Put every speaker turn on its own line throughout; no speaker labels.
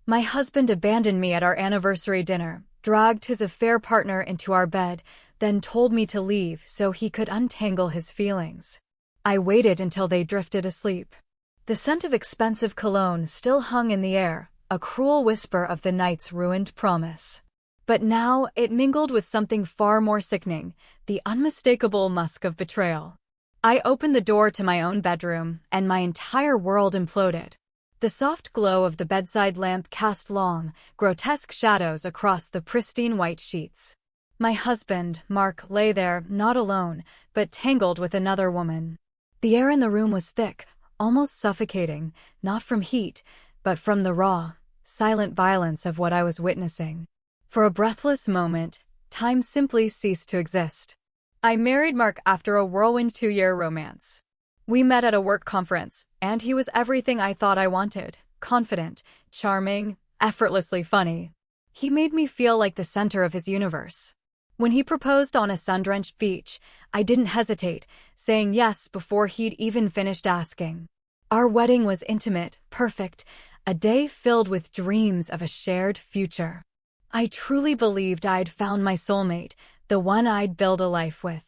My husband abandoned me at our anniversary dinner, dragged his affair partner into our bed, then told me to leave so he could untangle his feelings. I waited until they drifted asleep. The scent of expensive cologne still hung in the air, a cruel whisper of the night's ruined promise. But now it mingled with something far more sickening, the unmistakable musk of betrayal. I opened the door to my own bedroom, and my entire world imploded. The soft glow of the bedside lamp cast long, grotesque shadows across the pristine white sheets. My husband, Mark, lay there, not alone, but tangled with another woman. The air in the room was thick, almost suffocating, not from heat, but from the raw, silent violence of what I was witnessing. For a breathless moment, time simply ceased to exist. I married Mark after a whirlwind 2-year romance. We met at a work conference, and he was everything I thought I wanted: confident, charming, effortlessly funny. He made me feel like the center of his universe. When he proposed on a sun-drenched beach, I didn't hesitate, saying yes before he'd even finished asking. Our wedding was intimate, perfect, a day filled with dreams of a shared future. I truly believed I'd found my soulmate, the one I'd build a life with.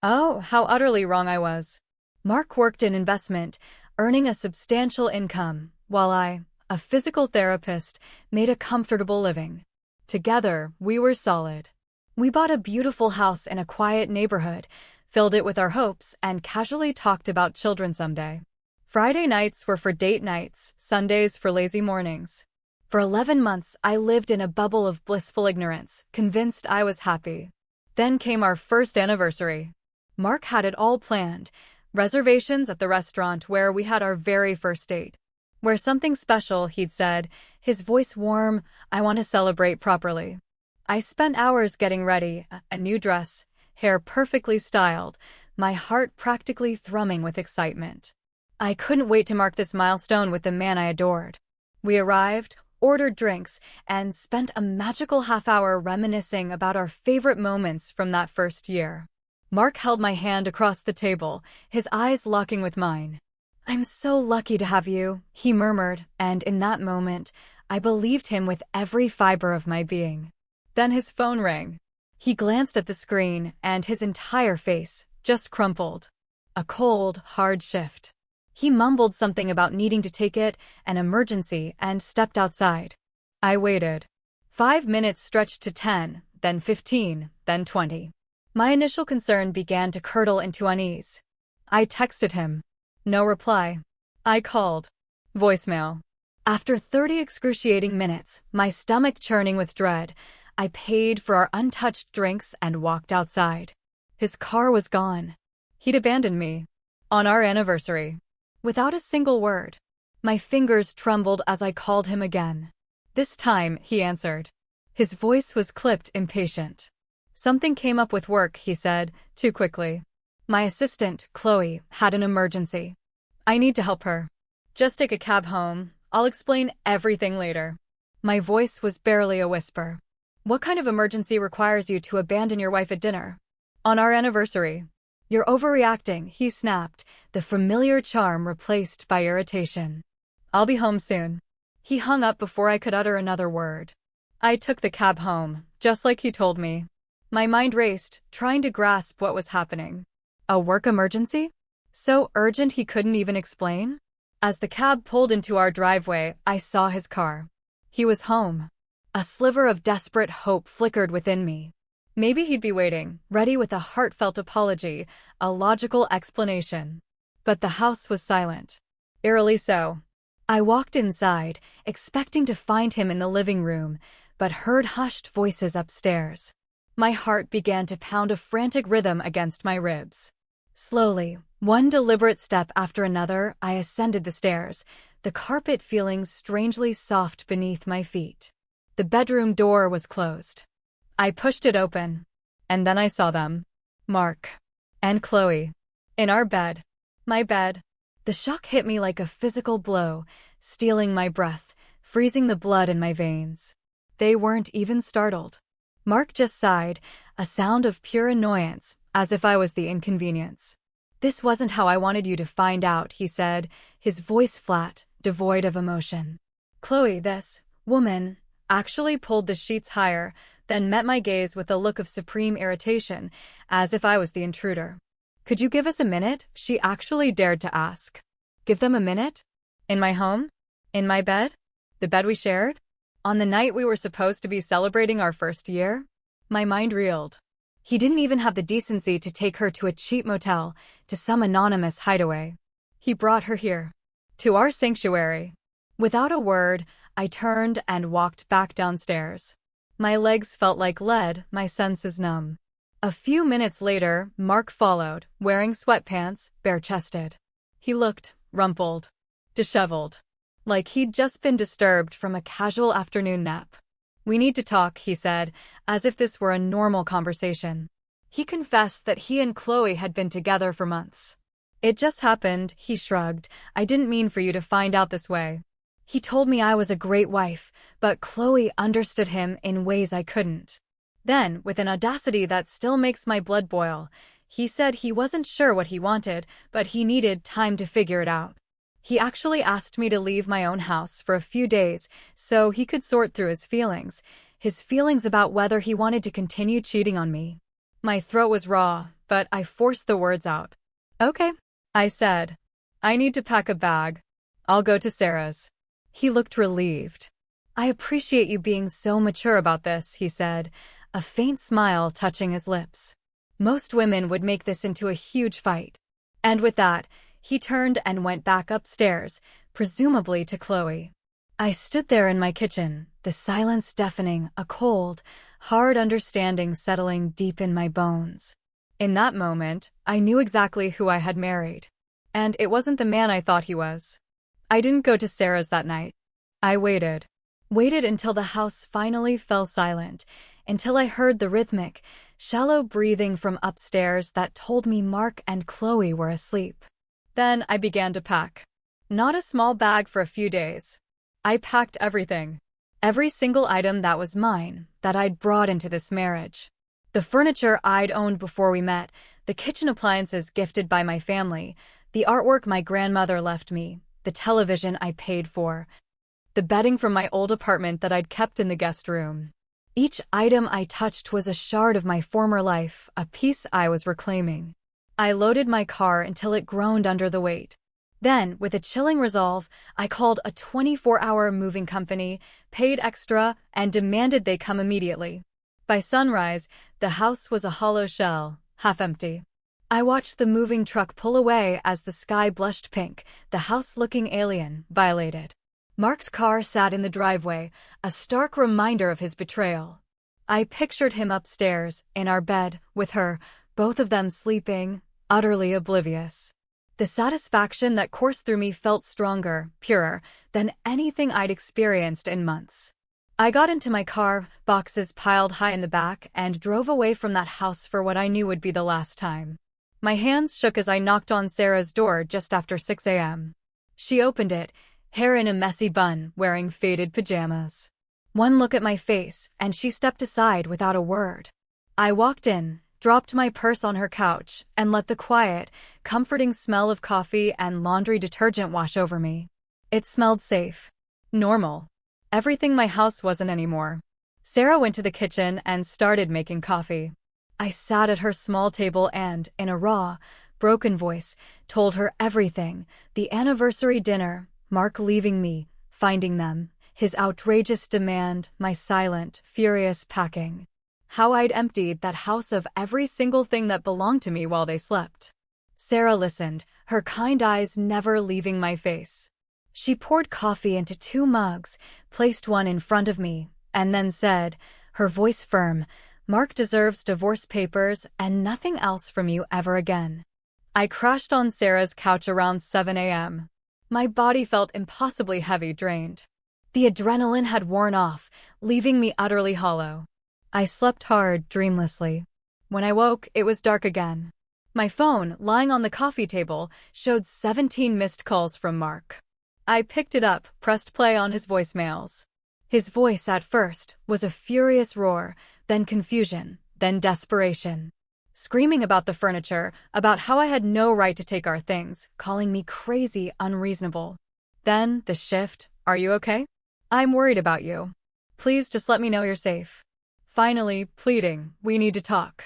Oh, how utterly wrong I was. Mark worked in investment, earning a substantial income, while I, a physical therapist, made a comfortable living. Together, we were solid. We bought a beautiful house in a quiet neighborhood, filled it with our hopes, and casually talked about children someday. Friday nights were for date nights, Sundays for lazy mornings. For 11 months, I lived in a bubble of blissful ignorance, convinced I was happy. Then came our first anniversary. Mark had it all planned. Reservations at the restaurant where we had our very first date. "We're something special," he'd said, his voice warm. "I want to celebrate properly." I spent hours getting ready, a new dress, hair perfectly styled, my heart practically thrumming with excitement. I couldn't wait to mark this milestone with the man I adored. We arrived, ordered drinks, and spent a magical half-hour reminiscing about our favorite moments from that first year. Mark held my hand across the table, his eyes locking with mine. "I'm so lucky to have you," he murmured, and in that moment, I believed him with every fiber of my being. Then his phone rang. He glanced at the screen, and his entire face just crumpled. A cold, hard shift. He mumbled something about needing to take it, an emergency, and stepped outside. I waited. 5 minutes stretched to 10, then 15, then 20. My initial concern began to curdle into unease. I texted him. No reply. I called. Voicemail. After 30 excruciating minutes, my stomach churning with dread, I paid for our untouched drinks and walked outside. His car was gone. He'd abandoned me. On our anniversary. Without a single word. My fingers trembled as I called him again. This time, he answered. His voice was clipped, impatient. "Something came up with work," he said, too quickly. "My assistant, Chloe, had an emergency. I need to help her. Just take a cab home. I'll explain everything later." My voice was barely a whisper. "What kind of emergency requires you to abandon your wife at dinner? On our anniversary?" "You're overreacting," he snapped, the familiar charm replaced by irritation. "I'll be home soon." He hung up before I could utter another word. I took the cab home, just like he told me. My mind raced, trying to grasp what was happening. A work emergency? So urgent he couldn't even explain? As the cab pulled into our driveway, I saw his car. He was home. A sliver of desperate hope flickered within me. Maybe he'd be waiting, ready with a heartfelt apology, a logical explanation. But the house was silent. Eerily so. I walked inside, expecting to find him in the living room, but heard hushed voices upstairs. My heart began to pound a frantic rhythm against my ribs. Slowly, one deliberate step after another, I ascended the stairs, the carpet feeling strangely soft beneath my feet. The bedroom door was closed. I pushed it open, and then I saw them. Mark and Chloe. In our bed. My bed. The shock hit me like a physical blow, stealing my breath, freezing the blood in my veins. They weren't even startled. Mark just sighed, a sound of pure annoyance, as if I was the inconvenience. "This wasn't how I wanted you to find out," he said, his voice flat, devoid of emotion. "Chloe, this woman actually pulled the sheets higher, then met my gaze with a look of supreme irritation, as if I was the intruder. "Could you give us a minute?" she actually dared to ask. Give them a minute? In my home? In my bed? The bed we shared? On the night we were supposed to be celebrating our first year? My mind reeled. He didn't even have the decency to take her to a cheap motel, to some anonymous hideaway. He brought her here. To our sanctuary. Without a word, I turned and walked back downstairs. My legs felt like lead, my senses numb. A few minutes later, Mark followed, wearing sweatpants, bare-chested. He looked rumpled, disheveled, like he'd just been disturbed from a casual afternoon nap. "We need to talk," he said, as if this were a normal conversation. He confessed that he and Chloe had been together for months. "It just happened," he shrugged. "I didn't mean for you to find out this way." He told me I was a great wife, but Chloe understood him in ways I couldn't. Then, with an audacity that still makes my blood boil, he said he wasn't sure what he wanted, but he needed time to figure it out. He actually asked me to leave my own house for a few days so he could sort through his feelings about whether he wanted to continue cheating on me. My throat was raw, but I forced the words out. "Okay," I said. "I need to pack a bag. I'll go to Sarah's." He looked relieved. "I appreciate you being so mature about this," he said, a faint smile touching his lips. Most women would make this into a huge fight. And with that, he turned and went back upstairs, presumably to Chloe. I stood there in my kitchen, the silence deafening, a cold, hard understanding settling deep in my bones. In that moment, I knew exactly who I had married. And it wasn't the man I thought he was. I didn't go to Sarah's that night. I waited. Waited until the house finally fell silent, until I heard the rhythmic, shallow breathing from upstairs that told me Mark and Chloe were asleep. Then I began to pack. Not a small bag for a few days. I packed everything. Every single item that was mine, that I'd brought into this marriage. The furniture I'd owned before we met, the kitchen appliances gifted by my family, the artwork my grandmother left me, the television I paid for, the bedding from my old apartment that I'd kept in the guest room. Each item I touched was a shard of my former life, a piece I was reclaiming. I loaded my car until it groaned under the weight. Then, with a chilling resolve, I called a 24-hour moving company, paid extra, and demanded they come immediately. By sunrise, the house was a hollow shell, half empty. I watched the moving truck pull away as the sky blushed pink, the house looking alien, violated. Mark's car sat in the driveway, a stark reminder of his betrayal. I pictured him upstairs, in our bed, with her, both of them sleeping, utterly oblivious. The satisfaction that coursed through me felt stronger, purer, than anything I'd experienced in months. I got into my car, boxes piled high in the back, and drove away from that house for what I knew would be the last time. My hands shook as I knocked on Sarah's door just after 6 a.m. She opened it, hair in a messy bun, wearing faded pajamas. One look at my face, and she stepped aside without a word. I walked in, dropped my purse on her couch, and let the quiet, comforting smell of coffee and laundry detergent wash over me. It smelled safe. Normal. Everything my house wasn't anymore. Sarah went to the kitchen and started making coffee. I sat at her small table and, in a raw, broken voice, told her everything: the anniversary dinner, Mark leaving me, finding them, his outrageous demand, my silent, furious packing. How I'd emptied that house of every single thing that belonged to me while they slept. Sarah listened, her kind eyes never leaving my face. She poured coffee into 2 mugs, placed one in front of me, and then said, her voice firm, "Mark deserves divorce papers and nothing else from you ever again." I crashed on Sarah's couch around 7 a.m. My body felt impossibly heavy, drained. The adrenaline had worn off, leaving me utterly hollow. I slept hard, dreamlessly. When I woke, it was dark again. My phone, lying on the coffee table, showed 17 missed calls from Mark. I picked it up, pressed play on his voicemails. His voice, at first, was a furious roar, then confusion, then desperation. Screaming about the furniture, about how I had no right to take our things, calling me crazy, unreasonable. Then, the shift: "Are you okay?" I'm worried about you. Please just let me know you're safe. Finally, pleading, we need to talk.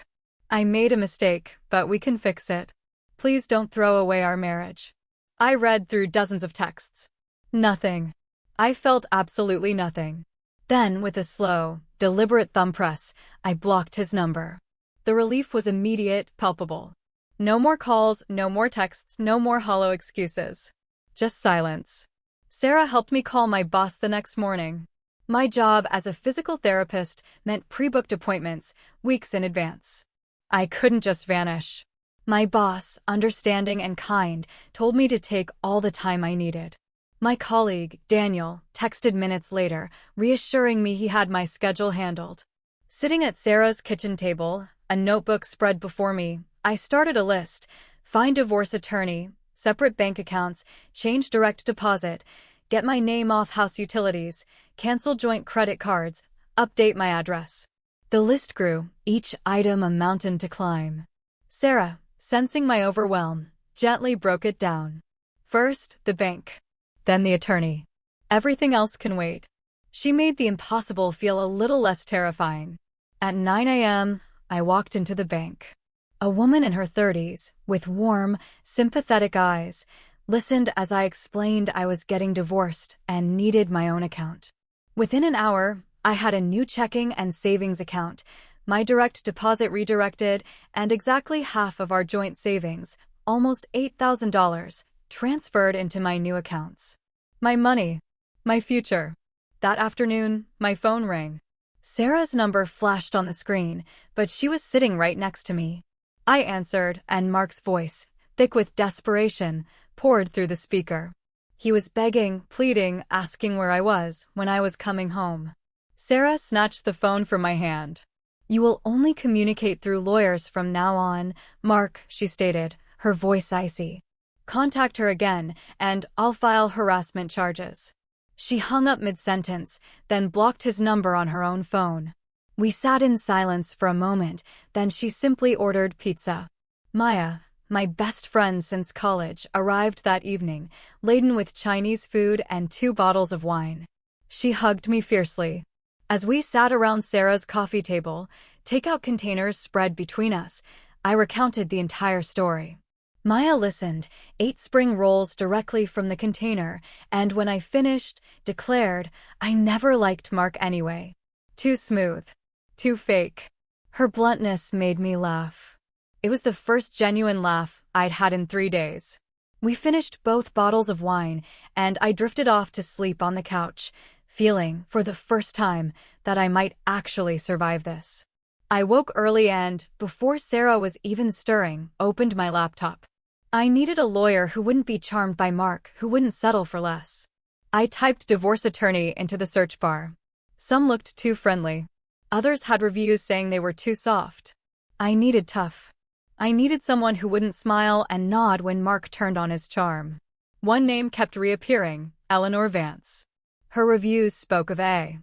I made a mistake, but we can fix it. Please don't throw away our marriage. I read through dozens of texts. Nothing. I felt absolutely nothing. Then, with a slow, deliberate thumb press, I blocked his number. The relief was immediate, palpable. No more calls, no more texts, no more hollow excuses. Just silence. Sarah helped me call my boss the next morning. My job as a physical therapist meant pre-booked appointments, weeks in advance. I couldn't just vanish. My boss, understanding and kind, told me to take all the time I needed. My colleague, Daniel, texted minutes later, reassuring me he had my schedule handled. Sitting at Sarah's kitchen table, a notebook spread before me, I started a list: find divorce attorney, separate bank accounts, change direct deposit, get my name off house utilities, cancel joint credit cards, update my address. The list grew, each item a mountain to climb. Sarah, sensing my overwhelm, gently broke it down. First, the bank. Then the attorney. Everything else can wait. She made the impossible feel a little less terrifying. At 9 a.m., I walked into the bank. A woman in her 30s, with warm, sympathetic eyes, listened as I explained I was getting divorced and needed my own account. Within an hour, I had a new checking and savings account, my direct deposit redirected, and exactly half of our joint savings, almost $8,000, transferred into my new accounts. My money. My future. That afternoon, my phone rang. Sarah's number flashed on the screen, but she was sitting right next to me. I answered, and Mark's voice, thick with desperation, poured through the speaker. He was begging, pleading, asking where I was, when I was coming home. Sarah snatched the phone from my hand. "You will only communicate through lawyers from now on, Mark," she stated, her voice icy. "Contact her again, and I'll file harassment charges." She hung up mid-sentence, then blocked his number on her own phone. We sat in silence for a moment, then she simply ordered pizza. Maya, my best friend since college, arrived that evening, laden with Chinese food and 2 bottles of wine. She hugged me fiercely. As we sat around Sarah's coffee table, takeout containers spread between us, I recounted the entire story. Maya listened, ate spring rolls directly from the container, and when I finished, declared, "I never liked Mark anyway. Too smooth. Too fake." Her bluntness made me laugh. It was the first genuine laugh I'd had in 3 days. We finished both bottles of wine, and I drifted off to sleep on the couch, feeling, for the first time, that I might actually survive this. I woke early and, before Sarah was even stirring, opened my laptop. I needed a lawyer who wouldn't be charmed by Mark, who wouldn't settle for less. I typed divorce attorney into the search bar. Some looked too friendly. Others had reviews saying they were too soft. I needed tough. I needed someone who wouldn't smile and nod when Mark turned on his charm. One name kept reappearing: Eleanor Vance. Her reviews spoke of a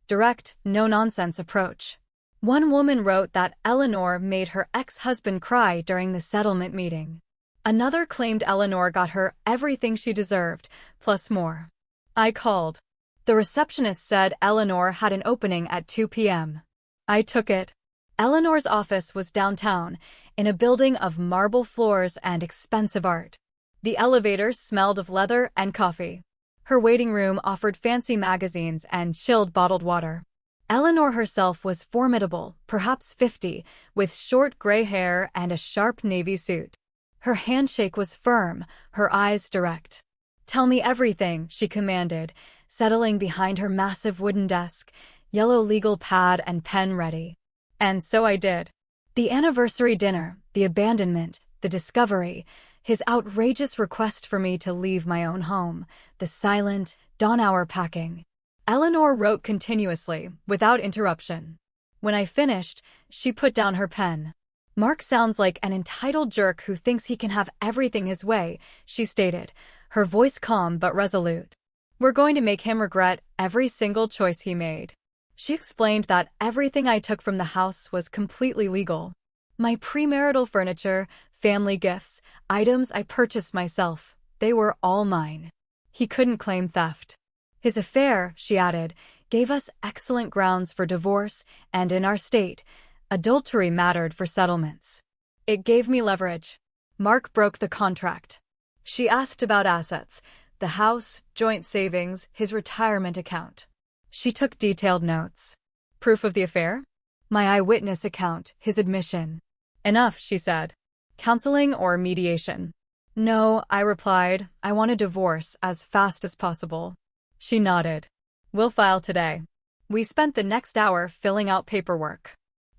direct, no-nonsense approach. One woman wrote that Eleanor made her ex-husband cry during the settlement meeting. Another claimed Eleanor got her everything she deserved, plus more. I called. The receptionist said Eleanor had an opening at 2 p.m. I took it. Eleanor's office was downtown, in a building of marble floors and expensive art. The elevator smelled of leather and coffee. Her waiting room offered fancy magazines and chilled bottled water. Eleanor herself was formidable, perhaps 50, with short gray hair and a sharp navy suit. Her handshake was firm, her eyes direct. "Tell me everything," she commanded, settling behind her massive wooden desk, yellow legal pad and pen ready. And so I did. The anniversary dinner, the abandonment, the discovery, his outrageous request for me to leave my own home, the silent, dawn-hour packing. Eleanor wrote continuously, without interruption. When I finished, she put down her pen. "Mark sounds like an entitled jerk who thinks he can have everything his way," she stated, her voice calm but resolute. "We're going to make him regret every single choice he made." She explained that everything I took from the house was completely legal. My premarital furniture, family gifts, items I purchased myself, they were all mine. He couldn't claim theft. His affair, she added, gave us excellent grounds for divorce, and in our state, adultery mattered for settlements. It gave me leverage. Mark broke the contract. She asked about assets, the house, joint savings, his retirement account. She took detailed notes. Proof of the affair? My eyewitness account, his admission. Enough, she said. Counseling or mediation? No, I replied. I want a divorce as fast as possible. She nodded. We'll file today. We spent the next hour filling out paperwork.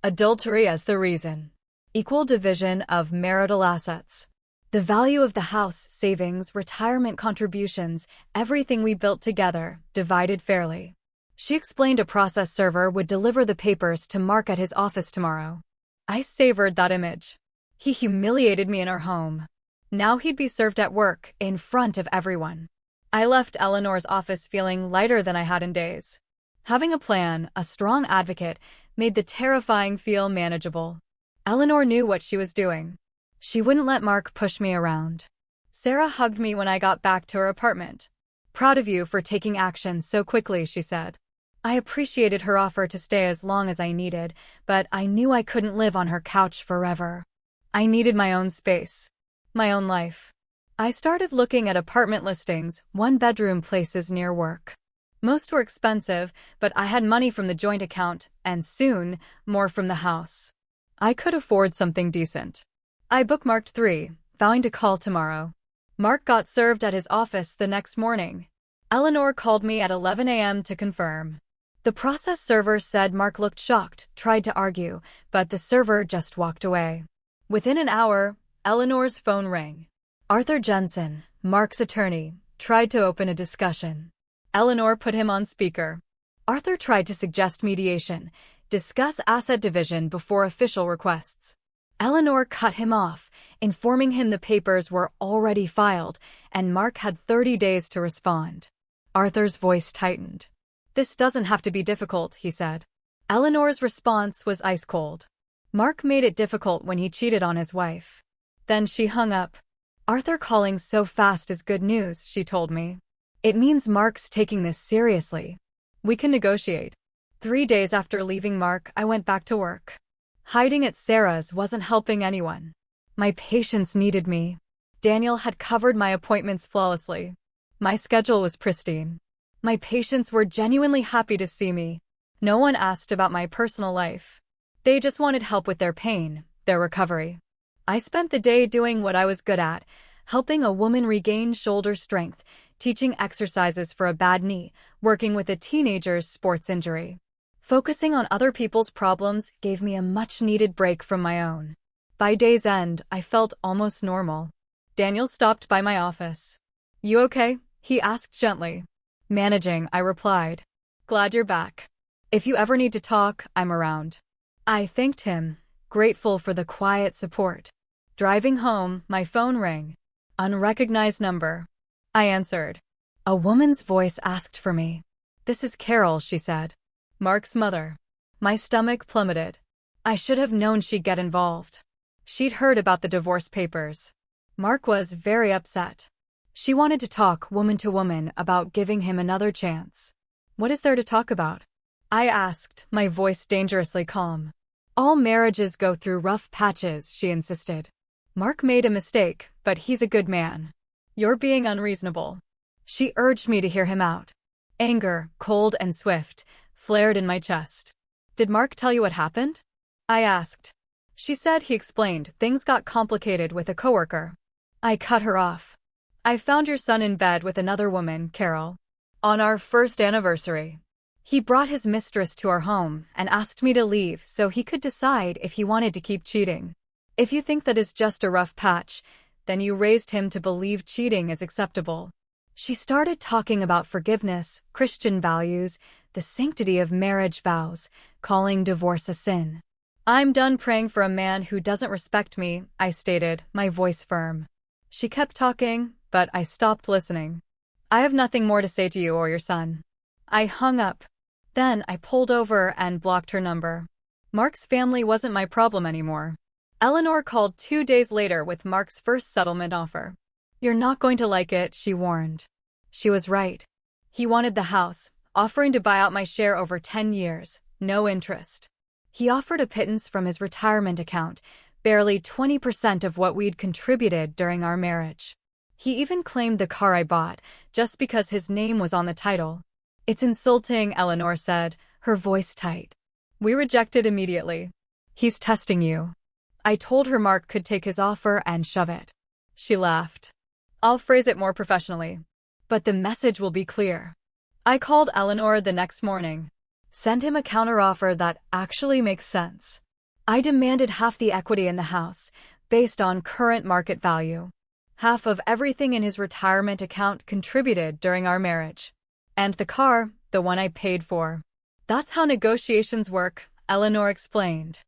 Adultery as the reason. Equal division of marital assets. The value of the house, savings, retirement contributions, everything we built together, divided fairly. She explained a process server would deliver the papers to Mark at his office tomorrow. I savored that image. He humiliated me in our home. Now he'd be served at work, in front of everyone. I left Eleanor's office feeling lighter than I had in days. Having a plan, a strong advocate, made the terrifying feel manageable. Eleanor knew what she was doing. She wouldn't let Mark push me around. Sarah hugged me when I got back to her apartment. Proud of you for taking action so quickly, she said. I appreciated her offer to stay as long as I needed, but I knew I couldn't live on her couch forever. I needed my own space. My own life. I started looking at apartment listings, one-bedroom places near work. Most were expensive, but I had money from the joint account, and soon, more from the house. I could afford something decent. I bookmarked 3, vowing to call tomorrow. Mark got served at his office the next morning. Eleanor called me at 11 a.m. to confirm. The process server said Mark looked shocked, tried to argue, but the server just walked away. Within an hour, Eleanor's phone rang. Arthur Jensen, Mark's attorney, tried to open a discussion. Eleanor put him on speaker. Arthur tried to suggest mediation, discuss asset division before official requests. Eleanor cut him off, informing him the papers were already filed, and Mark had 30 days to respond. Arthur's voice tightened. This doesn't have to be difficult, he said. Eleanor's response was ice cold. Mark made it difficult when he cheated on his wife. Then she hung up. Arthur calling so fast is good news, she told me. It means Mark's taking this seriously. We can negotiate. 3 days after leaving Mark, I went back to work. Hiding at Sarah's wasn't helping anyone. My patients needed me. Daniel had covered my appointments flawlessly. My schedule was pristine. My patients were genuinely happy to see me. No one asked about my personal life. They just wanted help with their pain, their recovery. I spent the day doing what I was good at, helping a woman regain shoulder strength, teaching exercises for a bad knee, working with a teenager's sports injury. Focusing on other people's problems gave me a much-needed break from my own. By day's end, I felt almost normal. Daniel stopped by my office. You okay? He asked gently. Managing, I replied. Glad you're back. If you ever need to talk, I'm around. I thanked him, grateful for the quiet support. Driving home, my phone rang. Unrecognized number. I answered. A woman's voice asked for me. This is Carol, she said. Mark's mother. My stomach plummeted. I should have known she'd get involved. She'd heard about the divorce papers. Mark was very upset. She wanted to talk woman to woman about giving him another chance. What is there to talk about? I asked, my voice dangerously calm. All marriages go through rough patches, she insisted. Mark made a mistake, but he's a good man. You're being unreasonable. She urged me to hear him out. Anger, cold and swift, flared in my chest. Did Mark tell you what happened? I asked. She said he explained things got complicated with a coworker. I cut her off. I found your son in bed with another woman, Carol. On our first anniversary. He brought his mistress to our home and asked me to leave so he could decide if he wanted to keep cheating. If you think that is just a rough patch, then you raised him to believe cheating is acceptable. She started talking about forgiveness, Christian values, the sanctity of marriage vows, calling divorce a sin. I'm done praying for a man who doesn't respect me, I stated, my voice firm. She kept talking, but I stopped listening. I have nothing more to say to you or your son. I hung up. Then I pulled over and blocked her number. Mark's family wasn't my problem anymore. Eleanor called 2 days later with Mark's first settlement offer. You're not going to like it, she warned. She was right. He wanted the house, offering to buy out my share over 10 years, no interest. He offered a pittance from his retirement account, barely 20% of what we'd contributed during our marriage. He even claimed the car I bought, just because his name was on the title. "It's insulting," Eleanor said, her voice tight. "We rejected immediately. He's testing you." I told her Mark could take his offer and shove it. She laughed. "I'll phrase it more professionally. But the message will be clear." I called Eleanor the next morning. Send him a counteroffer that actually makes sense. I demanded half the equity in the house, based on current market value. Half of everything in his retirement account contributed during our marriage. And the car, the one I paid for. "That's how negotiations work," Eleanor explained.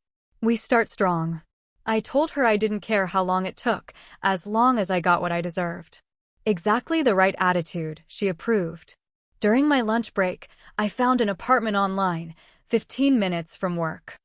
"We start strong." I told her I didn't care how long it took, as long as I got what I deserved. Exactly the right attitude, she approved. During my lunch break, I found an apartment online, 15 minutes from work.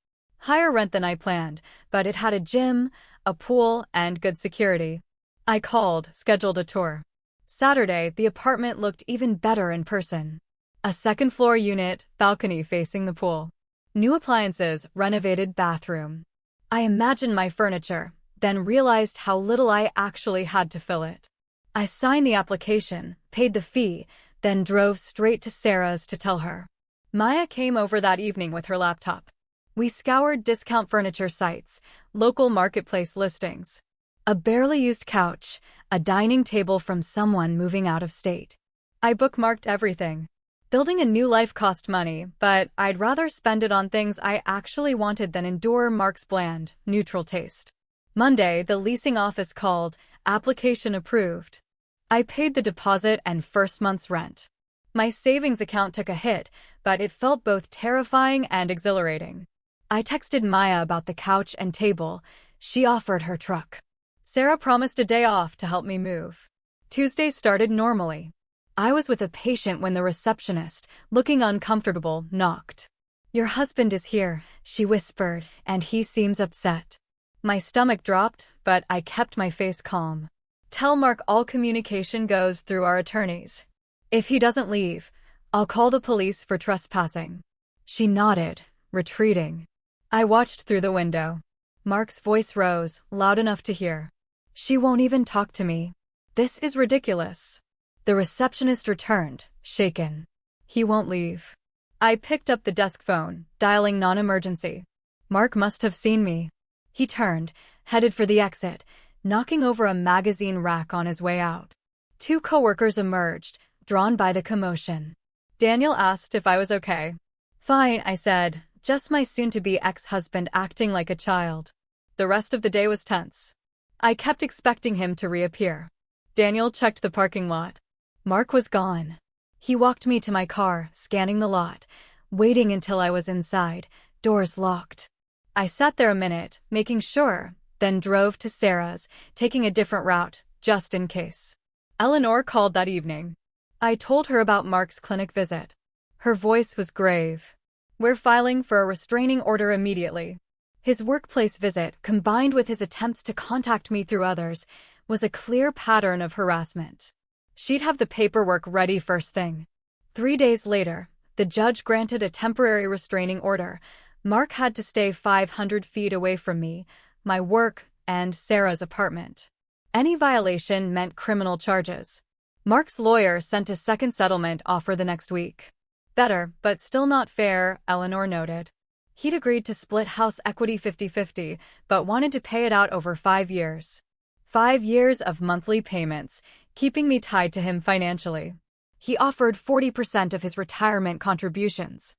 Higher rent than I planned, but it had a gym, a pool, and good security. I called, scheduled a tour. Saturday, the apartment looked even better in person. A second-floor unit, balcony facing the pool. New appliances, renovated bathroom. I imagined my furniture, then realized how little I actually had to fill it. I signed the application, paid the fee, then drove straight to Sarah's to tell her. Maya came over that evening with her laptop. We scoured discount furniture sites, local marketplace listings. A barely used couch, a dining table from someone moving out of state. I bookmarked everything. Building a new life cost money, but I'd rather spend it on things I actually wanted than endure Mark's bland, neutral taste. Monday, the leasing office called, application approved. I paid the deposit and first month's rent. My savings account took a hit, but it felt both terrifying and exhilarating. I texted Maya about the couch and table. She offered her truck. Sarah promised a day off to help me move. Tuesday started normally. I was with a patient when the receptionist, looking uncomfortable, knocked. "Your husband is here," she whispered, "and he seems upset." My stomach dropped, but I kept my face calm. "Tell Mark all communication goes through our attorneys. If he doesn't leave, I'll call the police for trespassing." She nodded, retreating. I watched through the window. Mark's voice rose, loud enough to hear. "She won't even talk to me. This is ridiculous." The receptionist returned, shaken. "He won't leave." I picked up the desk phone, dialing non-emergency. Mark must have seen me. He turned, headed for the exit, knocking over a magazine rack on his way out. Two coworkers emerged, drawn by the commotion. Daniel asked if I was okay. "Fine," I said, just my soon-to-be ex-husband acting like a child. The rest of the day was tense. I kept expecting him to reappear. Daniel checked the parking lot. Mark was gone. He walked me to my car, scanning the lot, waiting until I was inside, doors locked. I sat there a minute, making sure, then drove to Sarah's, taking a different route, just in case. Eleanor called that evening. I told her about Mark's clinic visit. Her voice was grave. "We're filing for a restraining order immediately." His workplace visit, combined with his attempts to contact me through others, was a clear pattern of harassment. She'd have the paperwork ready first thing. 3 days later, the judge granted a temporary restraining order. Mark had to stay 500 feet away from me, my work, and Sarah's apartment. Any violation meant criminal charges. Mark's lawyer sent a second settlement offer the next week. "Better, but still not fair," Eleanor noted. He'd agreed to split house equity 50-50, but wanted to pay it out over 5 years. 5 years of monthly payments, keeping me tied to him financially. He offered 40% of his retirement contributions.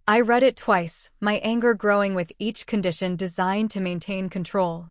I read it twice, my anger growing with each condition designed to maintain control.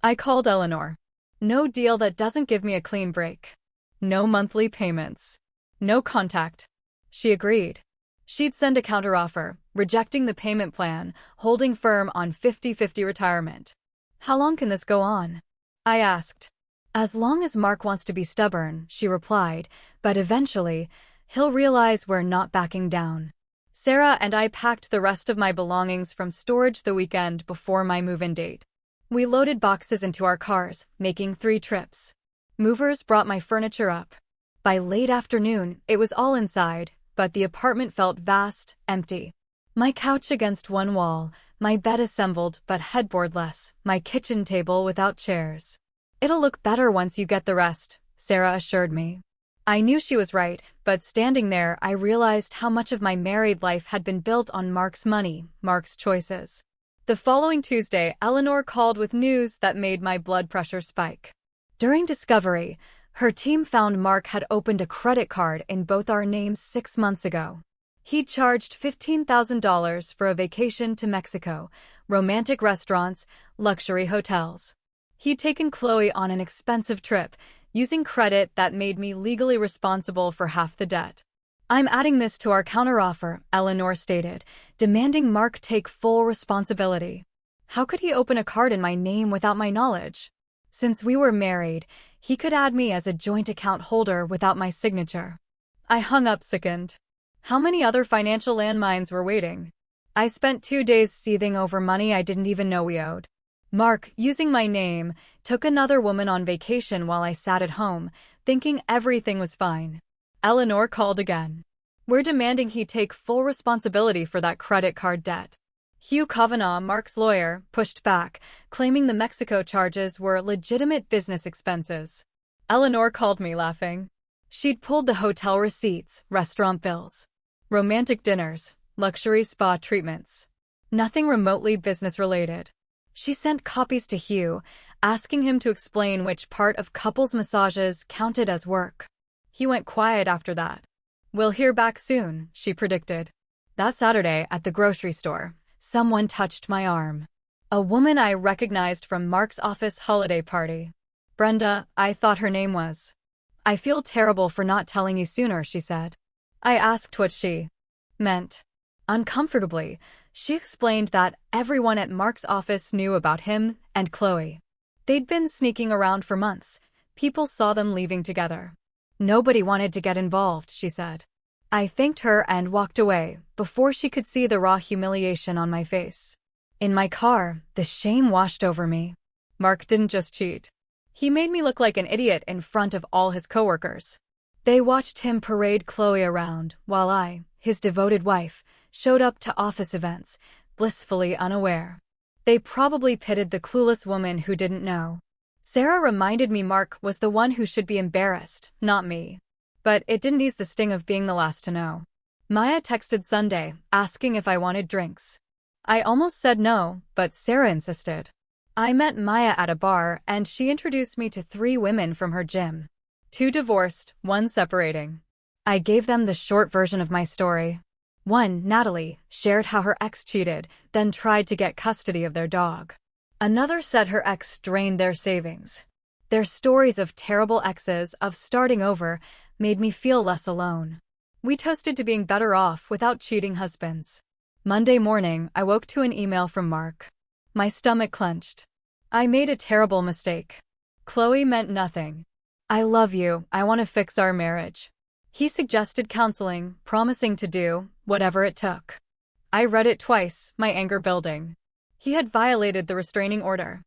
I called Eleanor. No deal that doesn't give me a clean break. No monthly payments. No contact. She agreed. She'd send a counteroffer, rejecting the payment plan, holding firm on 50-50 retirement. "How long can this go on?" I asked. "As long as Mark wants to be stubborn," she replied, "but eventually, he'll realize we're not backing down." Sarah and I packed the rest of my belongings from storage the weekend before my move-in date. We loaded boxes into our cars, making 3 trips. Movers brought my furniture up. By late afternoon, it was all inside, but the apartment felt vast, empty. My couch against one wall, my bed assembled but headboardless, my kitchen table without chairs. "It'll look better once you get the rest," Sarah assured me. I knew she was right, but standing there I realized how much of my married life had been built on Mark's money, Mark's choices. The following Tuesday, Eleanor called with news that made my blood pressure spike. During discovery, her team found Mark had opened a credit card in both our names 6 months ago. He'd charged $15,000 for a vacation to Mexico, romantic restaurants, luxury hotels. He'd taken Chloe on an expensive trip, using credit that made me legally responsible for half the debt. "I'm adding this to our counteroffer," Eleanor stated, demanding Mark take full responsibility. How could he open a card in my name without my knowledge? Since we were married, he could add me as a joint account holder without my signature. I hung up sickened. How many other financial landmines were waiting? I spent 2 days seething over money I didn't even know we owed. Mark, using my name, took another woman on vacation while I sat at home, thinking everything was fine. Eleanor called again. "We're demanding he take full responsibility for that credit card debt." Hugh Kavanagh, Mark's lawyer, pushed back, claiming the Mexico charges were legitimate business expenses. Eleanor called me laughing. She'd pulled the hotel receipts, restaurant bills, romantic dinners, luxury spa treatments. Nothing remotely business-related. She sent copies to Hugh, asking him to explain which part of couples massages counted as work. He went quiet after that. "We'll hear back soon," she predicted. That Saturday, at the grocery store, someone touched my arm. A woman I recognized from Mark's office holiday party. "Brenda, I thought her name was." "I feel terrible for not telling you sooner," she said. I asked what she meant. Uncomfortably, she explained that everyone at Mark's office knew about him and Chloe. They'd been sneaking around for months. People saw them leaving together. Nobody wanted to get involved, she said. I thanked her and walked away before she could see the raw humiliation on my face. In my car, the shame washed over me. Mark didn't just cheat. He made me look like an idiot in front of all his coworkers. They watched him parade Chloe around while I, his devoted wife, showed up to office events, blissfully unaware. They probably pitted the clueless woman who didn't know. Sarah reminded me Mark was the one who should be embarrassed, not me. But it didn't ease the sting of being the last to know. Maya texted Sunday, asking if I wanted drinks. I almost said no, but Sarah insisted. I met Maya at a bar, and she introduced me to 3 women from her gym. 2 divorced, 1 separating. I gave them the short version of my story. One, Natalie, shared how her ex cheated, then tried to get custody of their dog. Another said her ex drained their savings. Their stories of terrible exes, of starting over, made me feel less alone. We toasted to being better off without cheating husbands. Monday morning, I woke to an email from Mark. My stomach clenched. I made a terrible mistake. Chloe meant nothing. I love you, I want to fix our marriage. He suggested counseling, promising to do whatever it took. I read it twice, my anger building. He had violated the restraining order.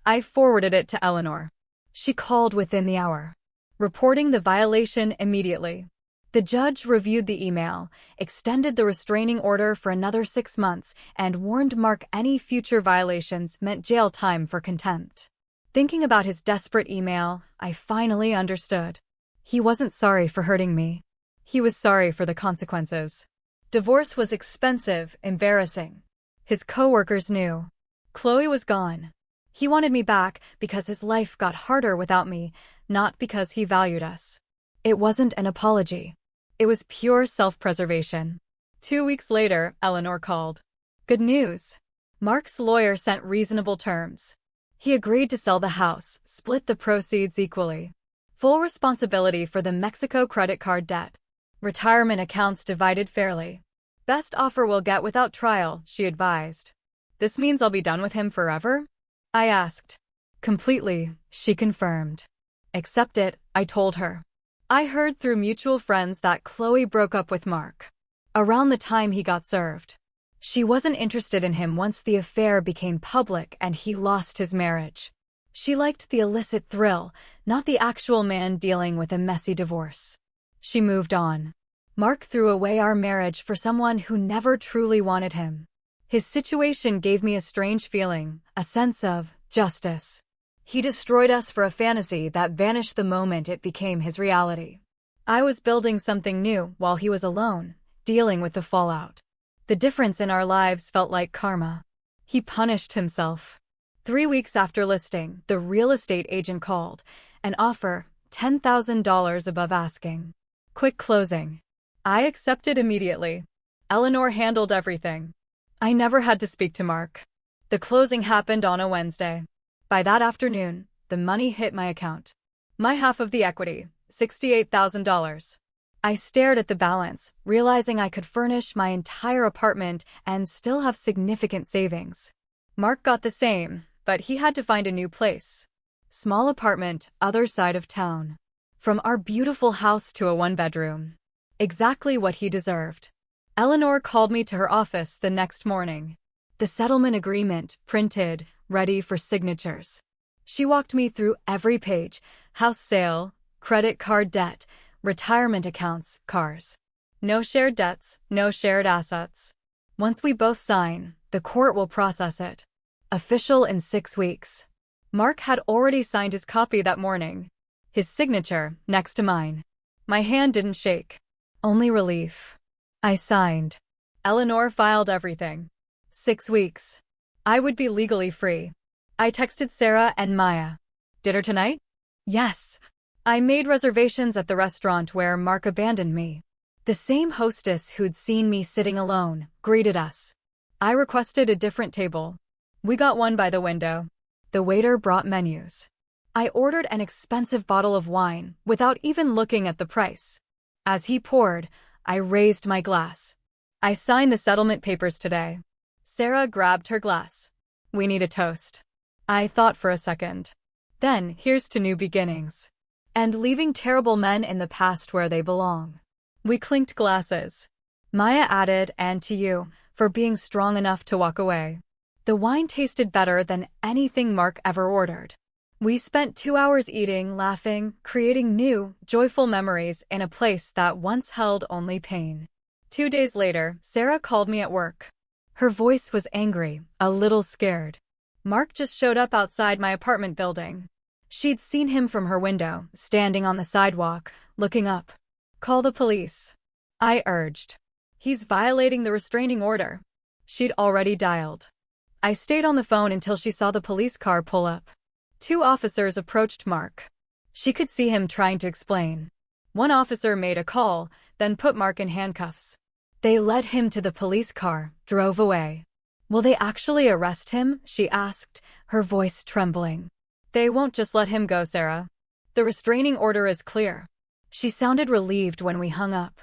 I forwarded it to Eleanor. She called within the hour, reporting the violation immediately. The judge reviewed the email, extended the restraining order for another 6 months, and warned Mark any future violations meant jail time for contempt. Thinking about his desperate email, I finally understood. He wasn't sorry for hurting me. He was sorry for the consequences. Divorce was expensive, embarrassing. His coworkers knew. Chloe was gone. He wanted me back because his life got harder without me, not because he valued us. It wasn't an apology. It was pure self-preservation. 2 weeks later, Eleanor called. Good news. Mark's lawyer sent reasonable terms. He agreed to sell the house, split the proceeds equally. Full responsibility for the Mexico credit card debt. Retirement accounts divided fairly. Best offer we'll get without trial, she advised. This means I'll be done with him forever? I asked. Completely, she confirmed. Accept it, I told her. I heard through mutual friends that Chloe broke up with Mark around the time he got served. She wasn't interested in him once the affair became public and he lost his marriage. She liked the illicit thrill, not the actual man dealing with a messy divorce. She moved on. Mark threw away our marriage for someone who never truly wanted him. His situation gave me a strange feeling, a sense of justice. He destroyed us for a fantasy that vanished the moment it became his reality. I was building something new while he was alone, dealing with the fallout. The difference in our lives felt like karma. He punished himself. 3 weeks after listing, the real estate agent called, an offer $10,000 above asking. Quick closing. I accepted immediately. Eleanor handled everything. I never had to speak to Mark. The closing happened on a Wednesday. By that afternoon, the money hit my account. My half of the equity, $68,000. I stared at the balance, realizing I could furnish my entire apartment and still have significant savings. Mark got the same, but he had to find a new place. Small apartment, other side of town. From our beautiful house to a one-bedroom. Exactly what he deserved. Eleanor called me to her office the next morning. The settlement agreement, printed, ready for signatures. She walked me through every page: house sale, credit card debt, retirement accounts, cars. No shared debts, no shared assets. Once we both sign, the court will process it. Official in 6 weeks. Mark had already signed his copy that morning. His signature, next to mine. My hand didn't shake. Only relief. I signed. Eleanor filed everything. 6 weeks. I would be legally free. I texted Sarah and Maya. Dinner tonight? Yes. I made reservations at the restaurant where Mark abandoned me. The same hostess who'd seen me sitting alone greeted us. I requested a different table. We got one by the window. The waiter brought menus. I ordered an expensive bottle of wine without even looking at the price. As he poured, I raised my glass. I signed the settlement papers today. Sarah grabbed her glass. We need a toast. I thought for a second. Then, here's to new beginnings. And leaving terrible men in the past where they belong. We clinked glasses. Maya added, and to you, for being strong enough to walk away. The wine tasted better than anything Mark ever ordered. We spent 2 hours eating, laughing, creating new, joyful memories in a place that once held only pain. 2 days later, Sarah called me at work. Her voice was angry, a little scared. Mark just showed up outside my apartment building. She'd seen him from her window, standing on the sidewalk, looking up. Call the police. I urged. He's violating the restraining order. She'd already dialed. I stayed on the phone until she saw the police car pull up. 2 officers approached Mark. She could see him trying to explain. One officer made a call, then put Mark in handcuffs. They led him to the police car, drove away. Will they actually arrest him? She asked, her voice trembling. They won't just let him go, Sarah. The restraining order is clear. She sounded relieved when we hung up.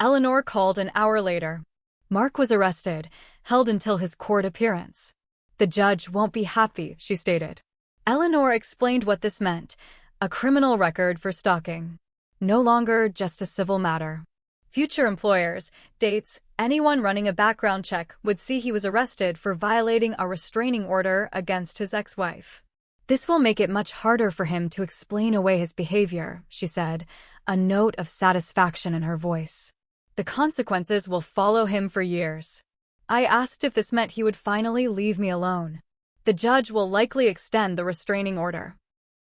Eleanor called an hour later. Mark was arrested, held until his court appearance. The judge won't be happy, she stated. Eleanor explained what this meant: a criminal record for stalking. No longer just a civil matter. Future employers, dates, anyone running a background check would see he was arrested for violating a restraining order against his ex-wife. This will make it much harder for him to explain away his behavior, she said, a note of satisfaction in her voice. The consequences will follow him for years. I asked if this meant he would finally leave me alone. The judge will likely extend the restraining order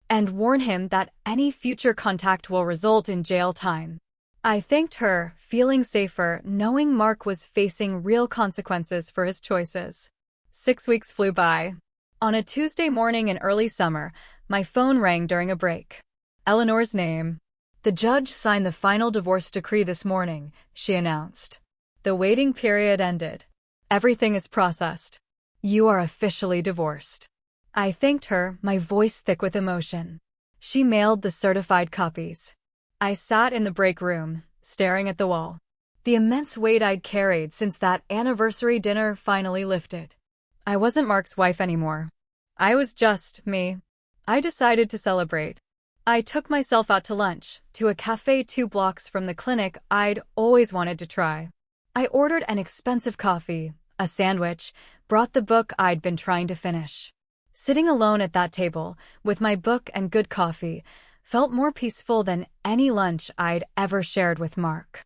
and warn him that any future contact will result in jail time. I thanked her, feeling safer knowing Mark was facing real consequences for his choices. 6 weeks flew by. On a Tuesday morning in early summer, my phone rang during a break. Eleanor's name. The judge signed the final divorce decree this morning, she announced. The waiting period ended. Everything is processed. You are officially divorced. I thanked her, my voice thick with emotion. She mailed the certified copies. I sat in the break room, staring at the wall. The immense weight I'd carried since that anniversary dinner finally lifted. I wasn't Mark's wife anymore. I was just me. I decided to celebrate. I took myself out to lunch, to a cafe 2 blocks from the clinic I'd always wanted to try. I ordered an expensive coffee, a sandwich, brought the book I'd been trying to finish. Sitting alone at that table, with my book and good coffee, felt more peaceful than any lunch I'd ever shared with Mark.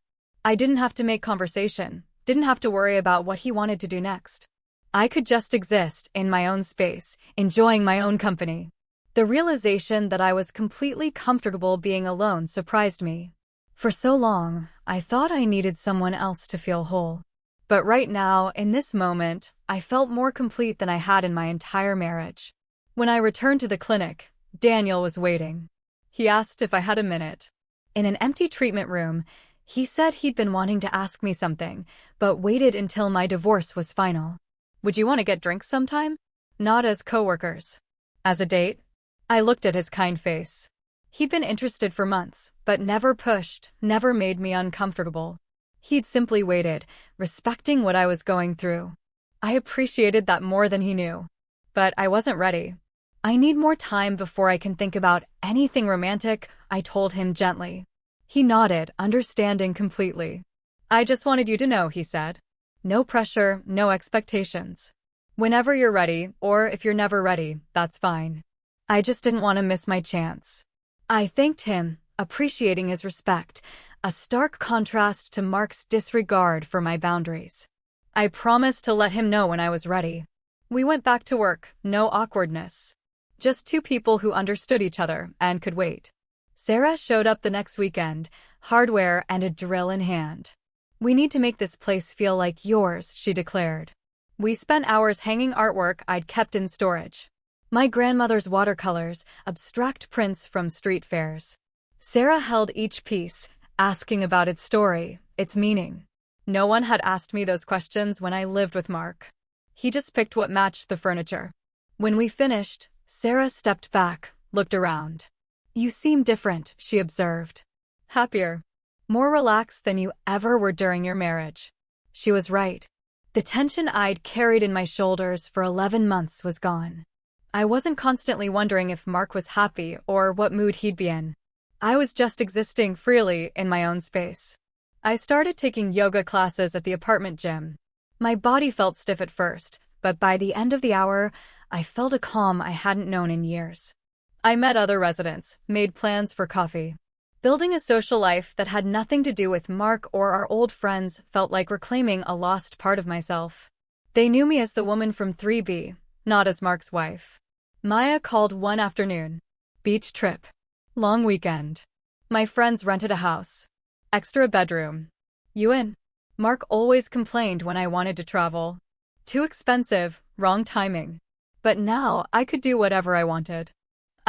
I didn't have to make conversation, didn't have to worry about what he wanted to do next. I could just exist in my own space, enjoying my own company. The realization that I was completely comfortable being alone surprised me. For so long, I thought I needed someone else to feel whole. But right now, in this moment, I felt more complete than I had in my entire marriage. When I returned to the clinic, Daniel was waiting. He asked if I had a minute. In an empty treatment room, he said he'd been wanting to ask me something, but waited until my divorce was final. Would you want to get drinks sometime? Not as coworkers. As a date? I looked at his kind face. He'd been interested for months, but never pushed, never made me uncomfortable. He'd simply waited, respecting what I was going through. I appreciated that more than he knew. But I wasn't ready. I need more time before I can think about anything romantic, I told him gently. He nodded, understanding completely. I just wanted you to know, he said. No pressure, no expectations. Whenever you're ready, or if you're never ready, that's fine. I just didn't want to miss my chance. I thanked him, appreciating his respect, a stark contrast to Mark's disregard for my boundaries. I promised to let him know when I was ready. We went back to work, no awkwardness. Just two people who understood each other and could wait. Sarah showed up the next weekend, hardware and a drill in hand. We need to make this place feel like yours, she declared. We spent hours hanging artwork I'd kept in storage. My grandmother's watercolors, abstract prints from street fairs. Sarah held each piece, asking about its story, its meaning. No one had asked me those questions when I lived with Mark. He just picked what matched the furniture. When we finished, Sarah stepped back, looked around. You seem different, she observed. Happier. More relaxed than you ever were during your marriage. She was right. The tension I'd carried in my shoulders for 11 months was gone. I wasn't constantly wondering if Mark was happy or what mood he'd be in. I was just existing freely in my own space. I started taking yoga classes at the apartment gym. My body felt stiff at first, but by the end of the hour, I felt a calm I hadn't known in years. I met other residents, made plans for coffee. Building a social life that had nothing to do with Mark or our old friends felt like reclaiming a lost part of myself. They knew me as the woman from 3B, not as Mark's wife. Maya called one afternoon. Beach trip. Long weekend. My friends rented a house. Extra bedroom. You in? Mark always complained when I wanted to travel. Too expensive, wrong timing. But now I could do whatever I wanted.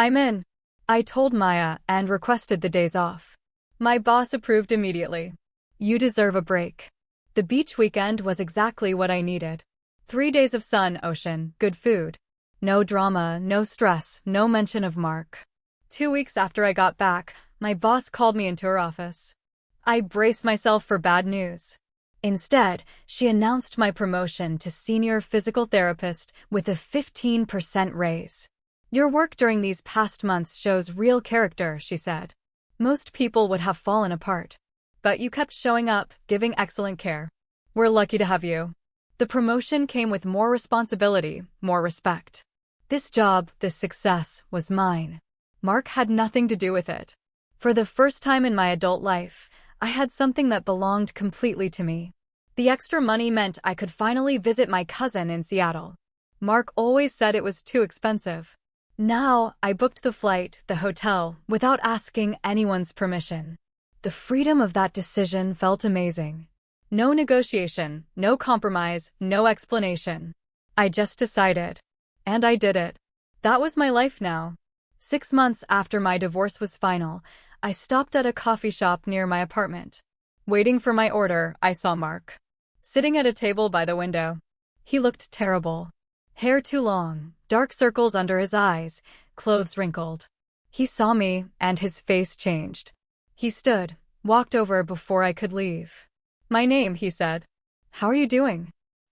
I'm in. I told Maya and requested the days off. My boss approved immediately. You deserve a break. The beach weekend was exactly what I needed. 3 days of sun, ocean, good food. No drama, no stress, no mention of Mark. 2 weeks after I got back, my boss called me into her office. I braced myself for bad news. Instead, she announced my promotion to senior physical therapist with a 15% raise. Your work during these past months shows real character, she said. Most people would have fallen apart. But you kept showing up, giving excellent care. We're lucky to have you. The promotion came with more responsibility, more respect. This job, this success, was mine. Mark had nothing to do with it. For the first time in my adult life, I had something that belonged completely to me. The extra money meant I could finally visit my cousin in Seattle. Mark always said it was too expensive. Now, I booked the flight, the hotel, without asking anyone's permission. The freedom of that decision felt amazing. No negotiation, no compromise, no explanation. I just decided. And I did it. That was my life now. 6 months after my divorce was final, I stopped at a coffee shop near my apartment. Waiting for my order, I saw Mark. Sitting at a table by the window. He looked terrible. Hair too long, dark circles under his eyes, clothes wrinkled. He saw me, and his face changed. He stood, walked over before I could leave. My name, he said. How are you doing?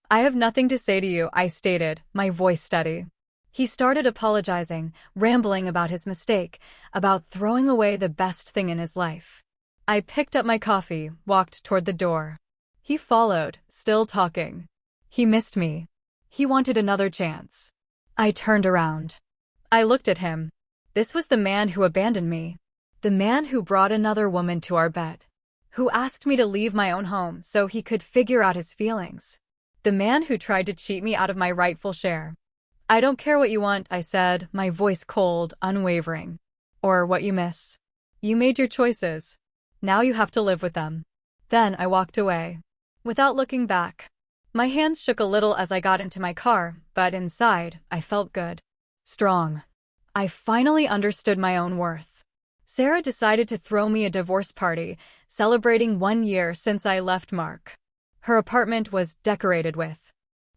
I have nothing to say to you, I stated, my voice steady. He started apologizing, rambling about his mistake, about throwing away the best thing in his life. I picked up my coffee, walked toward the door. He followed, still talking. He missed me. He wanted another chance. I turned around. I looked at him. This was the man who abandoned me. The man who brought another woman to our bed. who asked me to leave my own home so he could figure out his feelings. The man who tried to cheat me out of my rightful share. I don't care what you want, I said, my voice cold, unwavering. Or what you miss. You made your choices. Now you have to live with them. Then I walked away. Without looking back. My hands shook a little as I got into my car, but inside, I felt good. Strong. I finally understood my own worth. Sarah decided to throw me a divorce party, celebrating 1 year since I left Mark. Her apartment was decorated with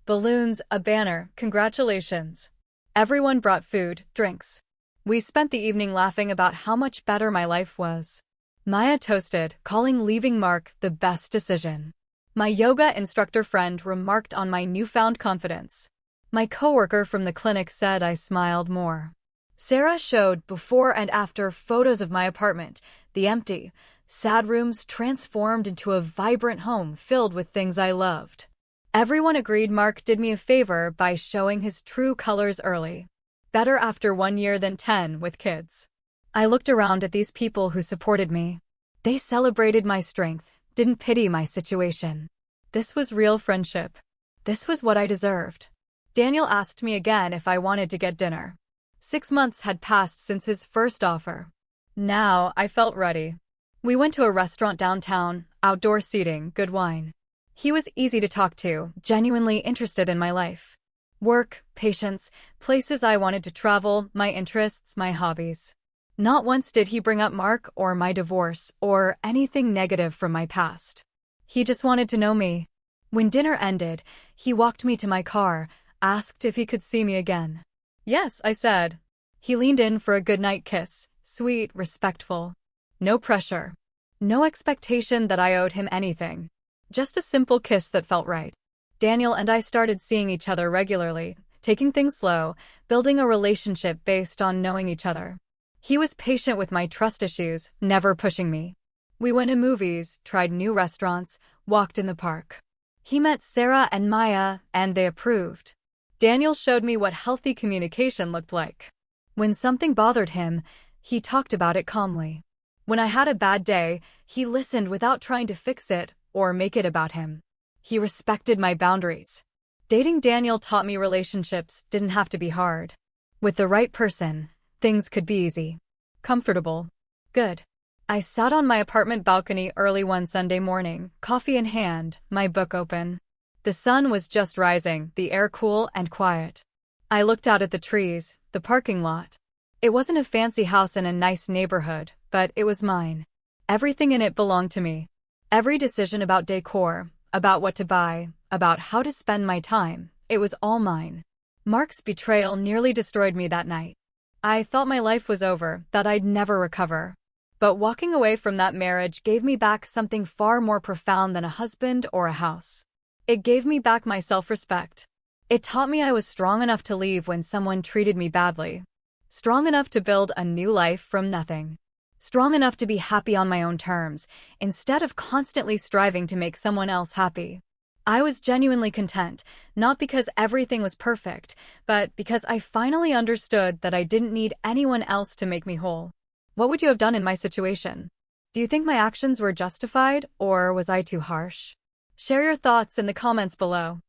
balloons, a banner, congratulations. Everyone brought food, drinks. We spent the evening laughing about how much better my life was. Maya toasted, calling leaving Mark the best decision. My yoga instructor friend remarked on my newfound confidence. My coworker from the clinic said I smiled more. Sarah showed before and after photos of my apartment, the empty, sad rooms transformed into a vibrant home filled with things I loved. Everyone agreed Mark did me a favor by showing his true colors early. Better after 1 year than 10 with kids. I looked around at these people who supported me. They celebrated my strength, didn't pity my situation. This was real friendship. This was what I deserved. Daniel asked me again if I wanted to get dinner. 6 months had passed since his first offer. Now I felt ready. We went to a restaurant downtown, outdoor seating, good wine. He was easy to talk to, genuinely interested in my life. Work, patience, places I wanted to travel, my interests, my hobbies. Not once did he bring up Mark or my divorce or anything negative from my past. He just wanted to know me. When dinner ended, he walked me to my car, asked if he could see me again. Yes, I said. He leaned in for a goodnight kiss, sweet, respectful. No pressure. No expectation that I owed him anything. Just a simple kiss that felt right. Daniel and I started seeing each other regularly, taking things slow, building a relationship based on knowing each other. He was patient with my trust issues, never pushing me. We went to movies, tried new restaurants, walked in the park. He met Sarah and Maya, and they approved. Daniel showed me what healthy communication looked like. When something bothered him, he talked about it calmly. When I had a bad day, he listened without trying to fix it or make it about him. He respected my boundaries. Dating Daniel taught me relationships didn't have to be hard. With the right person, things could be easy. Comfortable. Good. I sat on my apartment balcony early one Sunday morning, coffee in hand, my book open. The sun was just rising, the air cool and quiet. I looked out at the trees, the parking lot. It wasn't a fancy house in a nice neighborhood, but it was mine. Everything in it belonged to me. Every decision about decor, about what to buy, about how to spend my time, it was all mine. Mark's betrayal nearly destroyed me that night. I thought my life was over, that I'd never recover. But walking away from that marriage gave me back something far more profound than a husband or a house. It gave me back my self-respect. It taught me I was strong enough to leave when someone treated me badly. Strong enough to build a new life from nothing. Strong enough to be happy on my own terms, instead of constantly striving to make someone else happy. I was genuinely content, not because everything was perfect, but because I finally understood that I didn't need anyone else to make me whole. What would you have done in my situation? Do you think my actions were justified, or was I too harsh? Share your thoughts in the comments below.